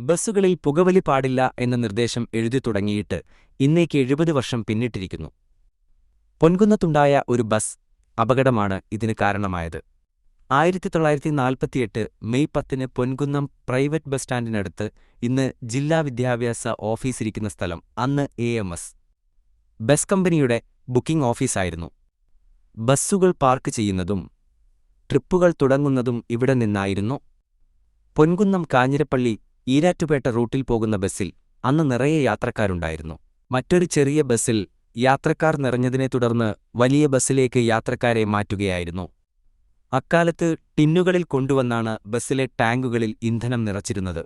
ബസ്സുകളിൽ പുകവലി പാടില്ല എന്ന നിർദ്ദേശം എഴുതി തുടങ്ങിയിട്ട് ഇന്നേക്ക് 70 വർഷം പിന്നിട്ടിരിക്കുന്നു. പൊൻകുന്നത്തുണ്ടായ ഒരു ബസ് അപകടമാണ് ഇതിന് കാരണമായത്. 1948 മെയ് 10 പൊൻകുന്നം പ്രൈവറ്റ് ബസ് സ്റ്റാൻഡിനടുത്ത് ഇന്ന് ജില്ലാ വിദ്യാഭ്യാസ ഓഫീസിരിക്കുന്ന സ്ഥലം അന്ന് AMS ബസ് കമ്പനിയുടെ ബുക്കിംഗ് ഓഫീസായിരുന്നു. ബസ്സുകൾ പാർക്ക് ചെയ്യുന്നതും ട്രിപ്പുകൾ തുടങ്ങുന്നതും ഇവിടെ നിന്നായിരുന്നു. പൊൻകുന്നം കാഞ്ഞിരപ്പള്ളി ഈരാറ്റുപേട്ട റൂട്ടിൽ പോകുന്ന ബസ്സിൽ അന്ന് നിറയെ യാത്രക്കാരുണ്ടായിരുന്നു. മറ്റൊരു ചെറിയ ബസ്സിൽ യാത്രക്കാർ നിറഞ്ഞതിനെ തുടർന്ന് വലിയ ബസ്സിലേക്ക് യാത്രക്കാരെ മാറ്റുകയായിരുന്നു. അക്കാലത്ത് ടിന്നുകളിൽ കൊണ്ടുവന്നാണ് ബസ്സിലെ ടാങ്കുകളിൽ ഇന്ധനം നിറച്ചിരുന്നത്.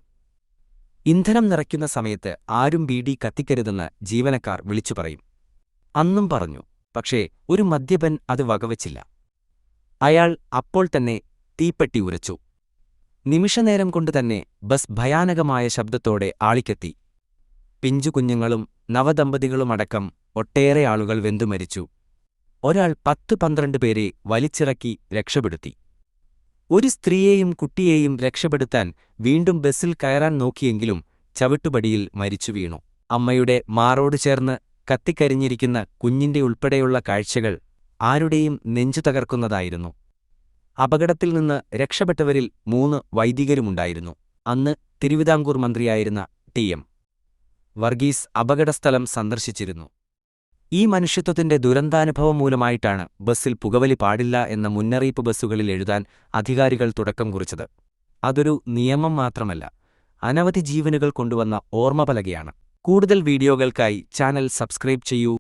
ഇന്ധനം നിറയ്ക്കുന്ന സമയത്ത് ആരും ബീഡി കത്തിക്കരുതെന്ന് ജീവനക്കാർ വിളിച്ചു പറയും. അന്നും പറഞ്ഞു. പക്ഷേ ഒരു മദ്യപൻ അത് വകവച്ചില്ല. അയാൾ അപ്പോൾ തന്നെ തീപ്പെട്ടി ഉരച്ചു. നിമിഷനേരം കൊണ്ടുതന്നെ ബസ് ഭയാനകമായ ശബ്ദത്തോടെ ആളിക്കെത്തി. പിഞ്ചുകുഞ്ഞുങ്ങളും നവദമ്പതികളുമടക്കം ഒട്ടേറെ ആളുകൾ വെന്തുമരിച്ചു. ഒരാൾ 10-12 പേരെ വലിച്ചിറക്കി രക്ഷപ്പെടുത്തി. ഒരു സ്ത്രീയെയും കുട്ടിയെയും രക്ഷപ്പെടുത്താൻ വീണ്ടും ബസ്സിൽ കയറാൻ നോക്കിയെങ്കിലും ചവിട്ടുപടിയിൽ മരിച്ചു വീണു. അമ്മയുടെ മാറോട് ചേർന്ന് കത്തിക്കരിഞ്ഞിരിക്കുന്ന കുഞ്ഞിന്റെ ഉൾപ്പെടെയുള്ള കാഴ്ചകൾ ആരുടെയും നെഞ്ചു തകർക്കുന്നതായിരുന്നു. അപകടത്തിൽ നിന്ന് രക്ഷപ്പെട്ടവരിൽ 3 വൈദികരുമുണ്ടായിരുന്നു. അന്ന് തിരുവിതാംകൂർ മന്ത്രിയായിരുന്ന TM വർഗീസ് അപകടസ്ഥലം സന്ദർശിച്ചിരുന്നു. ഈ മനുഷ്യത്വത്തിന്റെ ദുരന്താനുഭവം മൂലമായിട്ടാണ് ബസ്സിൽ പുകവലി പാടില്ല എന്ന മുന്നറിയിപ്പ് ബസ്സുകളിൽ എഴുതാൻ അധികാരികൾ തുടക്കം കുറിച്ചത്. അതൊരു നിയമം മാത്രമല്ല, അനവധി ജീവനുകൾ കൊണ്ടുവന്ന ഓർമ്മപലകയാണ്. കൂടുതൽ വീഡിയോകൾക്കായി ചാനൽ സബ്സ്ക്രൈബ് ചെയ്യൂ.